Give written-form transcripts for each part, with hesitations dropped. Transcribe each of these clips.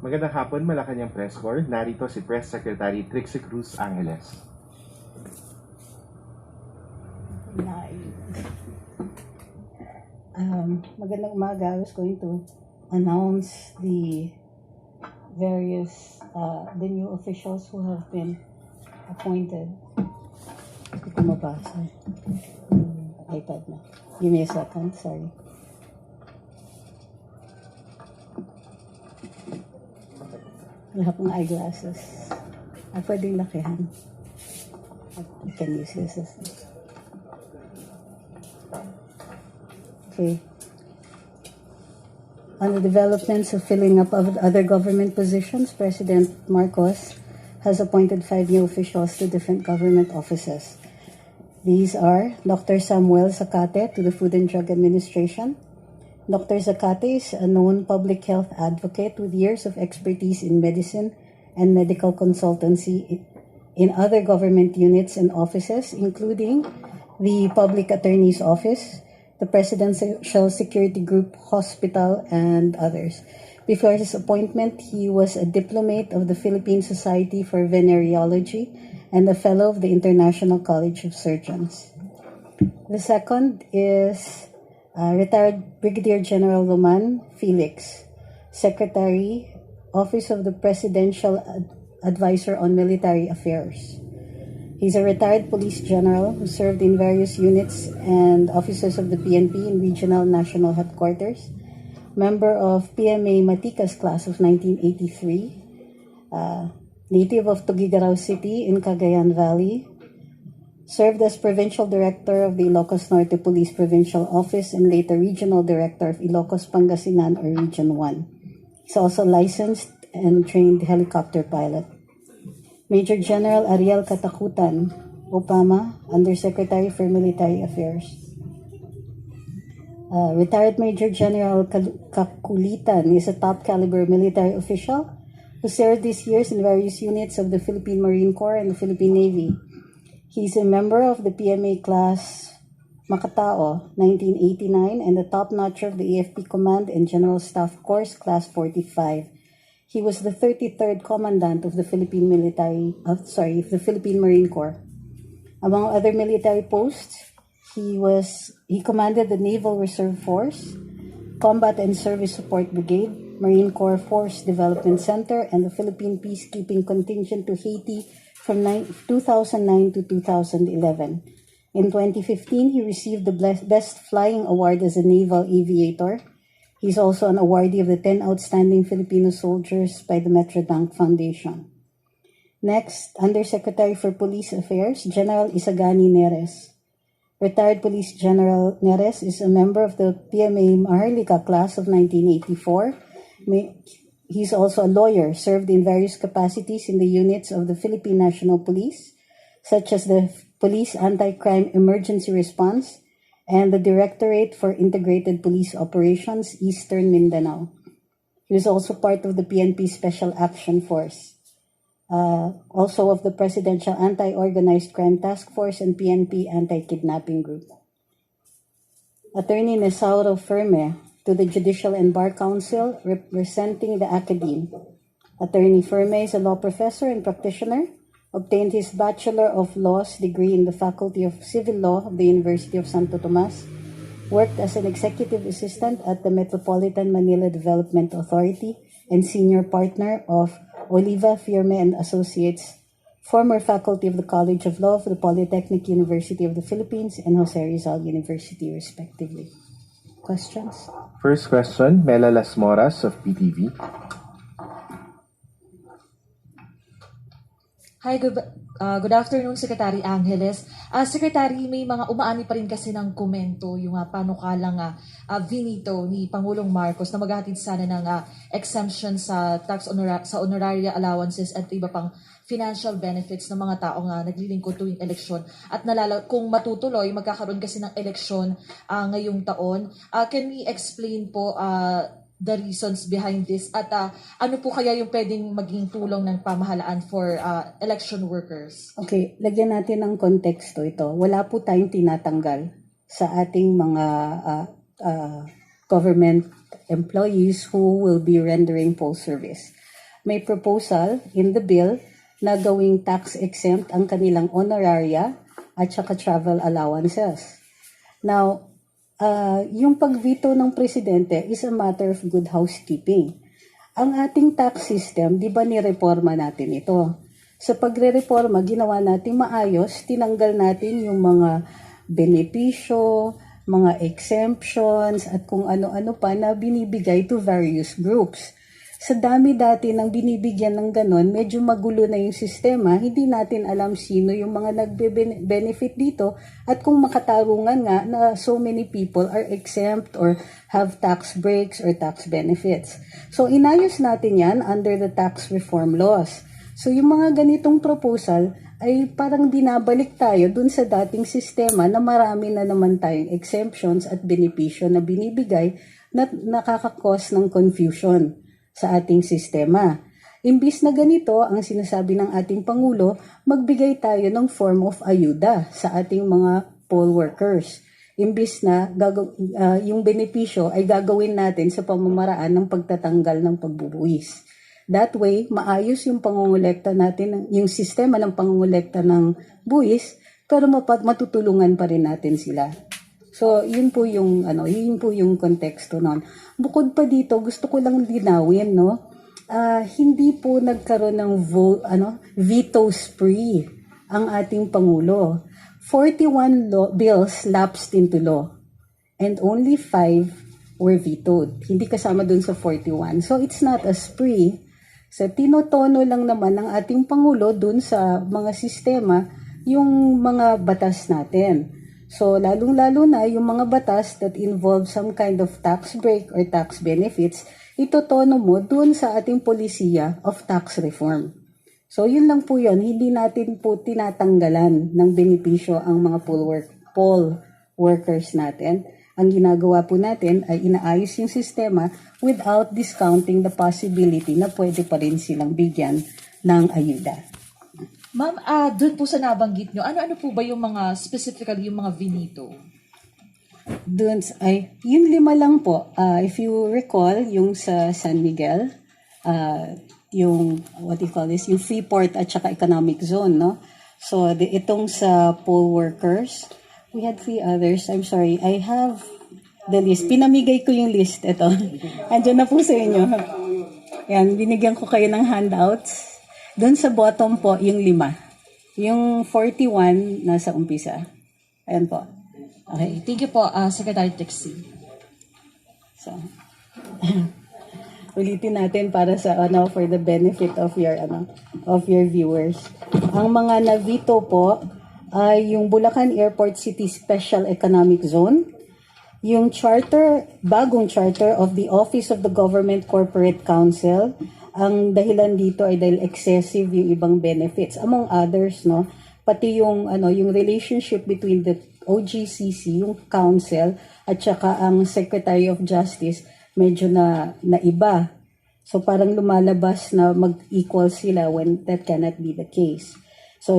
Magandang hapon, Malacanang Press Corps. Narito si Press Secretary Trixie Cruz Angeles. Magandang umaga. I was going to announce the various, the new officials who have been appointed. Hindi ko mabasa. iPad na. Give me a second, sorry. Wala akong eyeglasses. Pwedeng lakihan. I can use this. Okay. On the developments of filling up of other government positions, President Marcos has appointed 5 new officials to different government offices. These are Dr. Samuel Zacate to the Food and Drug Administration. Dr. Zacate is a known public health advocate with years of expertise in medicine and medical consultancy in other government units and offices, including the Public Attorney's Office, the Presidential Security Group Hospital, and others. Before his appointment, he was a diplomate of the Philippine Society for Venereology and a fellow of the International College of Surgeons. The second is retired Brigadier General Roman Felix, Secretary, Office of the Presidential Advisor on Military Affairs. He's a retired police general who served in various units and offices of the PNP in regional national headquarters, member of PMA Matikas class of 1983, native of Tuguegarao City in Cagayan Valley, served as Provincial Director of the Ilocos Norte Police Provincial Office and later Regional Director of Ilocos Pangasinan or Region 1. He's also licensed and trained helicopter pilot. Major General Ariel Katakutan, Opama, Undersecretary for Military Affairs. Retired Major General Kakulitan is a top caliber military official who served these years in various units of the Philippine Marine Corps and the Philippine Navy. He's a member of the PMA class Makatao, 1989, and the top notcher of the AFP Command and General Staff Course, class 45. He was the 33rd Commandant of the Philippine Marine Corps. Among other military posts, he commanded the Naval Reserve Force, Combat and Service Support Brigade, Marine Corps Force Development Center, and the Philippine Peacekeeping Contingent to Haiti from 2009 to 2011. In 2015, he received the Best Flying Award as a naval aviator. He's also an awardee of the 10 Outstanding Filipino Soldiers by the Metrobank Foundation. Next, Undersecretary for Police Affairs, General Isagani Neres. Retired Police General Neres is a member of the PMA Maharlika class of 1984. He's also a lawyer, served in various capacities in the units of the Philippine National Police, such as the Police Anti-Crime Emergency Response and the Directorate for Integrated Police Operations, Eastern Mindanao. He was also part of the PNP Special Action Force, also of the Presidential Anti-Organized Crime Task Force and PNP Anti-Kidnapping Group. Attorney Nesauro Ferme, to the Judicial and Bar Council, representing the Academe. Attorney Ferme is a law professor and practitioner, obtained his Bachelor of Laws degree in the Faculty of Civil Law of the University of Santo Tomas, worked as an executive assistant at the Metropolitan Manila Development Authority, and senior partner of Oliva Firme and Associates, former faculty of the College of Law of the Polytechnic University of the Philippines and Jose Rizal University, respectively. Questions? First question, Mela Las Moras of PTV. Hi, good afternoon, Secretary Angeles. Secretary, may mga umaani pa rin kasi ng komento yung panukalang Venito ni Pangulong Marcos na maghahatid sana ng exemption sa sa honoraria allowances at iba pang financial benefits ng mga taong naglilingkod tuwing eleksyon. At kung matutuloy, magkakaroon kasi ng eleksyon ngayong taon. Can we explain po the reasons behind this at ano po kaya yung pwedeng maging tulong ng pamahalaan for election workers? Okay, lagyan natin ng konteksto ito. Wala po tayong tinatanggal sa ating mga government employees who will be rendering poll service. may proposal in the bill na gawing tax-exempt ang kanilang honoraria at saka travel allowances. Now, yung pag-veto ng presidente is a matter of good housekeeping. Ang ating tax system, di ba nireforma natin ito? Sa pagre-reforma, ginawa natin maayos, tinanggal natin yung mga benepisyo, mga exemptions, at kung ano-ano pa na binibigay to various groups. Sa dami dati ng binibigyan ng ganon, medyo magulo na yung sistema, hindi natin alam sino yung mga nagbe-benefit dito at kung makatarungan nga na so many people are exempt or have tax breaks or tax benefits. So inayos natin yan under the tax reform laws. So yung mga ganitong proposal ay parang binabalik tayo dun sa dating sistema na marami na naman tayong exemptions at benepisyo na binibigay na nakakakos ng confusion sa ating sistema. Imbis na ganito, ang sinasabi ng ating Pangulo, magbigay tayo ng form of ayuda sa ating mga poll workers. Imbis na yung benepisyo ay gagawin natin sa pamamaraan ng pagtatanggal ng pagbubuwis. That way, maayos yung pangungulekta natin, yung sistema ng pangungulekta ng buwis, pero matutulungan pa rin natin sila. So, yun po yung konteksto nun. Bukod pa dito, gusto ko lang linawin, no? Hindi po nagkaroon ng veto spree ang ating Pangulo. 41 bills lapsed into law and only 5 were vetoed. Hindi kasama dun sa 41. So, it's not a spree. So, tinotono lang naman ng ating Pangulo dun sa mga sistema yung mga batas natin. So, lalong-lalo na yung mga batas that involve some kind of tax break or tax benefits, itotono mo dun sa ating polisiya of tax reform. So, yun lang po yun. Hindi natin po tinatanggalan ng benepisyo ang mga poll workers natin. Ang ginagawa po natin ay inaayos yung sistema without discounting the possibility na pwede pa rin silang bigyan ng ayuda. Ma'am, doon po sa nabanggit nyo, ano-ano po ba yung mga, specifically yung mga Venito? Doon ay, yung 5 lang po. If you recall, yung sa San Miguel, yung, what do you call this, yung Freeport at saka economic zone, no? So, itong sa poll workers, we had 3 others. I'm sorry, I have the list. Pinamigay ko yung list. Ito. Andiyan na po sa inyo. Yan, binigyan ko kayo ng handouts. Doon sa bottom po, yung 5. Yung 41, nasa umpisa. Ayan po. Okay, thank you po, Secretary Trixie. So, ulitin natin para sa for the benefit of your viewers. Ang mga na-veto po ay yung Bulacan Airport City Special Economic Zone, yung bagong charter of the Office of the Government Corporate Council. Ang dahilan dito ay dahil excessive yung ibang benefits, among others, no? Pati yung relationship between the OGCC, yung council, at saka ang Secretary of Justice, medyo na iba. So parang lumalabas na mag-equal sila when that cannot be the case. So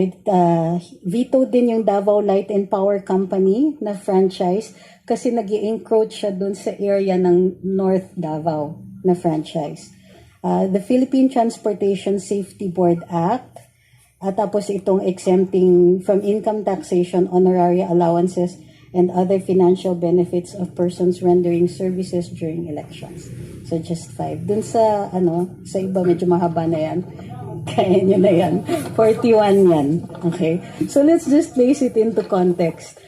vetoed din yung Davao Light and Power Company na franchise kasi nag-i-encroach siya dun sa area ng North Davao na franchise. The Philippine Transportation Safety Board Act, at tapos itong exempting from income taxation honoraria allowances and other financial benefits of persons rendering services during elections. So just 5. Dun sa sa iba medyo mahaba na yan. Kaya nyo na yan. 41 yan. Okay? So let's just place it into context.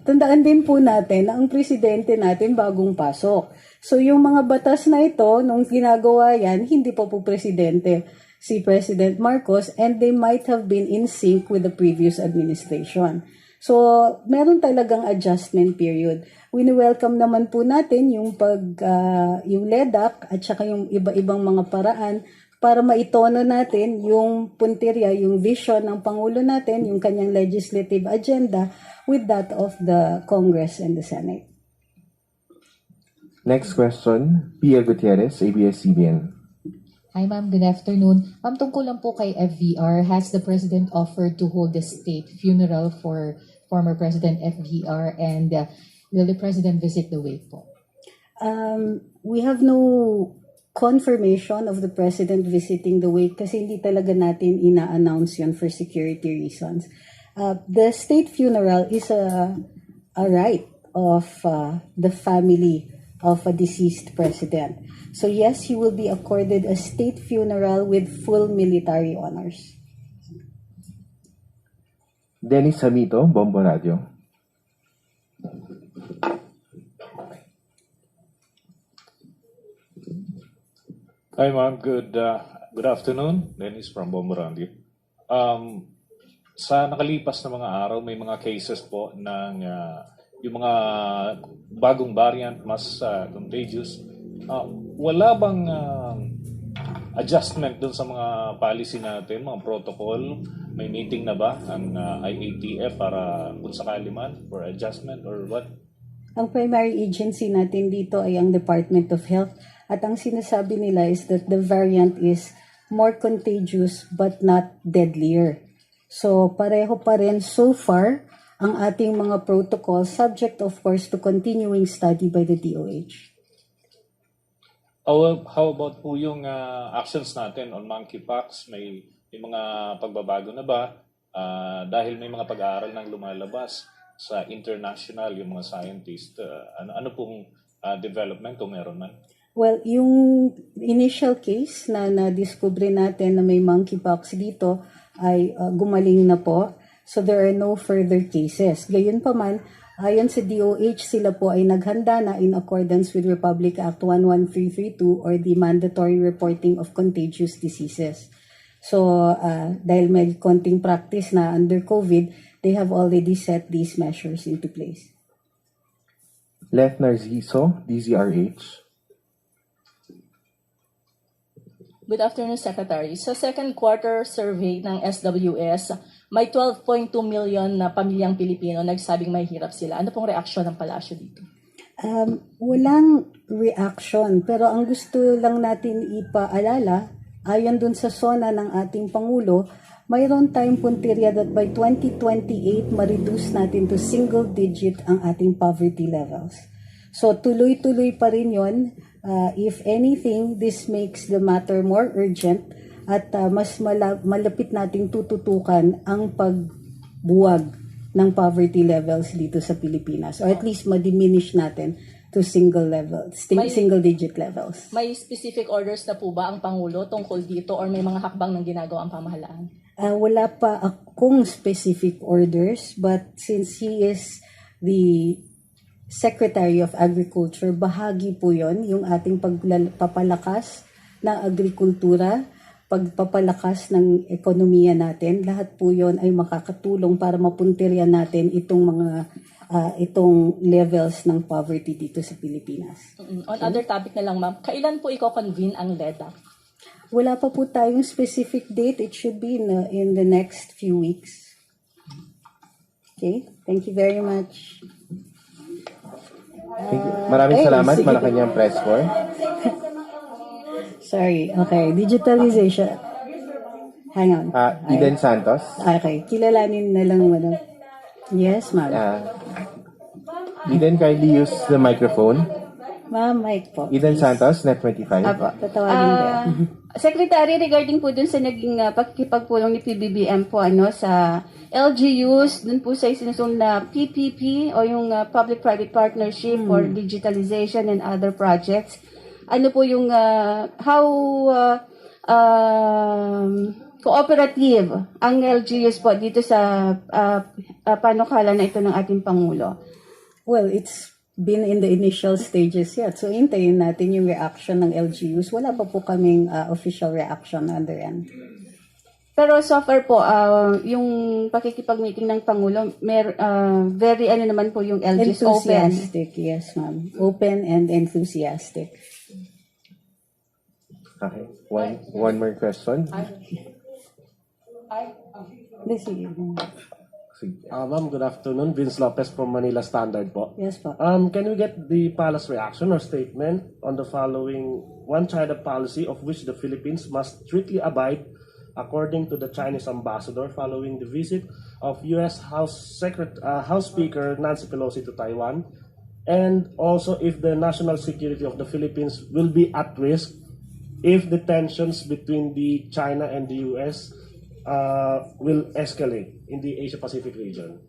Tandaan din po natin na ang presidente natin bagong pasok. So yung mga batas na ito, nung ginagawa yan, hindi pa po presidente si President Marcos, and they might have been in sync with the previous administration. So meron talagang adjustment period. Wini-welcome naman po natin yung yung LEDAC at saka yung iba-ibang mga paraan para maitono natin yung punteriya, yung vision ng Pangulo natin, yung kanyang legislative agenda with that of the Congress and the Senate. Next question, Pia Gutierrez, ABS-CBN. Hi ma'am, good afternoon. Ma'am, tungkol lang po kay FVR, has the President offered to hold a state funeral for former President FVR, and will the President visit the wake po? We have no confirmation of the President visiting the wake kasi hindi talaga natin ina-announce yun for security reasons. The state funeral is a right of the family of a deceased president. So yes, he will be accorded a state funeral with full military honors. Dennis Hamito, Bombo Radio. Hi ma'am, good afternoon. Dennis from Bombo Radio. Sa nakalipas na mga araw, may mga cases po ng yung mga bagong variant mas contagious. Wala bang adjustment dun sa mga policy natin, mga protocol? May meeting na ba ang IATF para kung sakali man for adjustment or what? Ang primary agency natin dito ay ang Department of Health at ang sinasabi nila is that the variant is more contagious but not deadlier. So pareho pa rin so far ang ating mga protocols subject of course to continuing study by the DOH. How about po yung actions natin on monkeypox? May mga pagbabago na ba? Dahil may mga pag-aaral nang lumalabas sa international, yung mga scientists. Ano pong development kung meron man? Well, yung initial case na na-discover natin na may monkeypox dito ay gumaling na po. So there are no further cases. Gayunpaman, ayon sa DOH, sila po ay naghanda na in accordance with Republic Act 11332 or the Mandatory Reporting of Contagious Diseases. So dahil may konting practice na under COVID, they have already set these measures into place. Leth Narciso, DZRH. Good afternoon, Secretary. Sa second quarter survey ng SWS, may 12.2 million na pamilyang Pilipino nagsabing may hirap sila. Ano pong reaksyon ng palasyo dito? Walang reaction, pero ang gusto lang natin ipaalala, ayon dun sa SONA ng ating Pangulo, mayroon tayong puntirya that by 2028, ma-reduce natin to single digit ang ating poverty levels. So tuloy-tuloy pa rin yun. If anything, this makes the matter more urgent at mas malapit nating tututukan ang pagbuwag ng poverty levels dito sa Pilipinas. Or at least ma-diminish natin to single digit levels. May specific orders na po ba ang Pangulo tungkol dito or may mga hakbang ng ginagawa ang pamahalaan? Wala pa akong specific orders, but since he is the Secretary of Agriculture, bahagi po yon yung ating pagpapalakas ng agrikultura, pagpapalakas ng ekonomiya natin. Lahat po yon ay makakatulong para mapuntiryan natin itong levels ng poverty dito sa Pilipinas. On other topic na lang, ma'am, kailan po i-convene ang LEDA? Wala pa po tayong specific date. It should be in the next few weeks. Okay, thank you very much. Maraming salamat, Malacanang Press Corps. Sorry, okay. Digitalization. Hang on. Eden Santos. Okay, kilalanin na lang, madam. Yes, ma'am. Eden, kindly use the microphone. Ma'am, mic po. Eden Santos, Net25. Apo, tatawagin ka. Secretary, regarding po dun sa naging pagkipagpulong ni PBBM po sa LGUs, dun po sa isinusun na PPP o yung Public-Private Partnership for Digitalization and Other Projects. Ano po yung how cooperative ang LGUs po dito sa panukala na ito ng ating Pangulo? Well, it's been in the initial stages yet. So, hintayin natin yung reaction ng LGUs. Wala pa po kaming official reaction on their end. Pero so far po, yung pakikipag-meeting ng Pangulo, very naman po yung LGUs open. Enthusiastic, yes ma'am. Open and enthusiastic. Okay. One more question. Sige. Ma'am, good afternoon. Vince Lopez from Manila Standard po. Yes po. Can we get the palace reaction or statement on the following one-China policy of which the Philippines must strictly abide according to the Chinese ambassador following the visit of U.S. House Speaker Nancy Pelosi to Taiwan, and also if the national security of the Philippines will be at risk if the tensions between the China and the US will escalate in the Asia-Pacific region?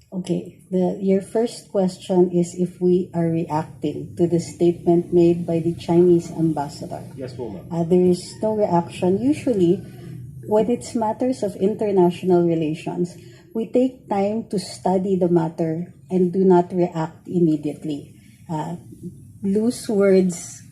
Okay, your first question is if we are reacting to the statement made by the Chinese ambassador. Yes po, ma'am. There is no reaction. Usually, when it's matters of international relations, we take time to study the matter and do not react immediately. Loose words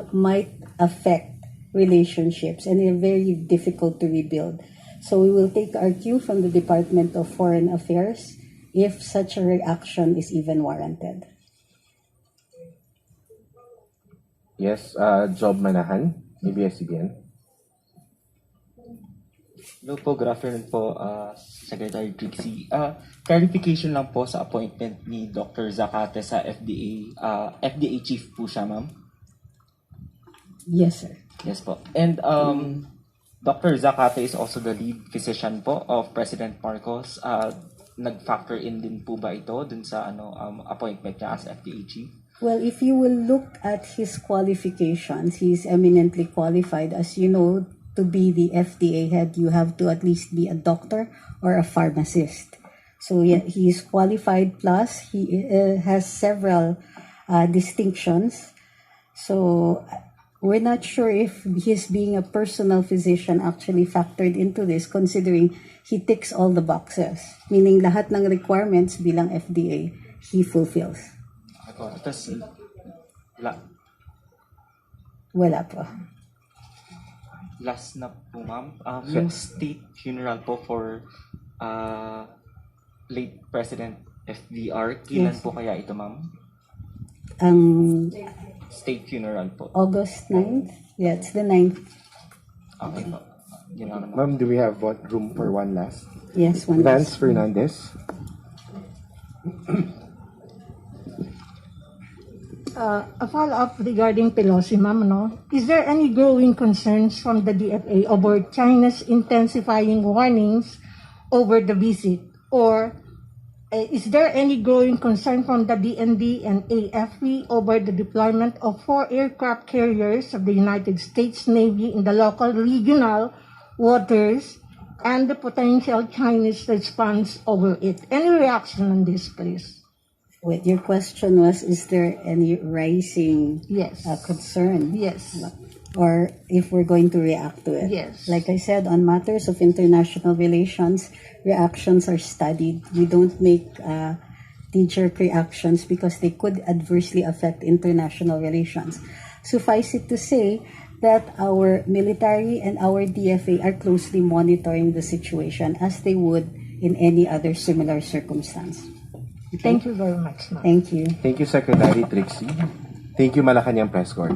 might affect relationships and they're very difficult to rebuild. So we will take our cue from the Department of Foreign Affairs if such a reaction is even warranted. Yes, Job Manahan, ABS-CBN. Hello po, good afternoon po, Secretary Trixie. Clarification lang po sa appointment ni Dr. Zacate sa FDA. FDA chief po siya, ma'am? Yes, sir. Yes po. And Dr. Zacate is also the lead physician po of President Marcos. Nag-factor in din po ba ito dun sa appointment niya as FDA chief? Well, if you will look at his qualifications, he is eminently qualified. As you know, to be the FDA head, you have to at least be a doctor or a pharmacist. So yeah, he is qualified, plus he has several distinctions. So we're not sure if his being a personal physician actually factored into this, considering he ticks all the boxes. Meaning lahat ng requirements bilang FDA, he fulfills. Tapos, Wala po. last na po, ma'am. Yung state funeral po for late President FDR, kailan Yes. po kaya ito, ma'am? Ang State funeral po. August 9th? Yeah, it's the 9th. Okay po. Yun lang naman. Ma'am, do we have room for one last? Yes, one Vance last. Fernandez. A follow-up regarding Pelosi, ma'am, no? Is there any growing concerns from the DFA over China's intensifying warnings over the visit? Or is there any growing concern from the DND and AFP over the deployment of 4 aircraft carriers of the United States Navy in the local regional waters and the potential Chinese response over it? Any reaction on this, please? Wait, your question was, is there any rising Yes. concern? Yes. Or if we're going to react to it? Yes. Like I said, on matters of international relations, reactions are studied. We don't make knee-jerk reactions because they could adversely affect international relations. Suffice it to say that our military and our DFA are closely monitoring the situation as they would in any other similar circumstance. Thank you very much, ma'am. Thank you. Thank you, Secretary Trixie. Thank you, Malacanang Press Corps.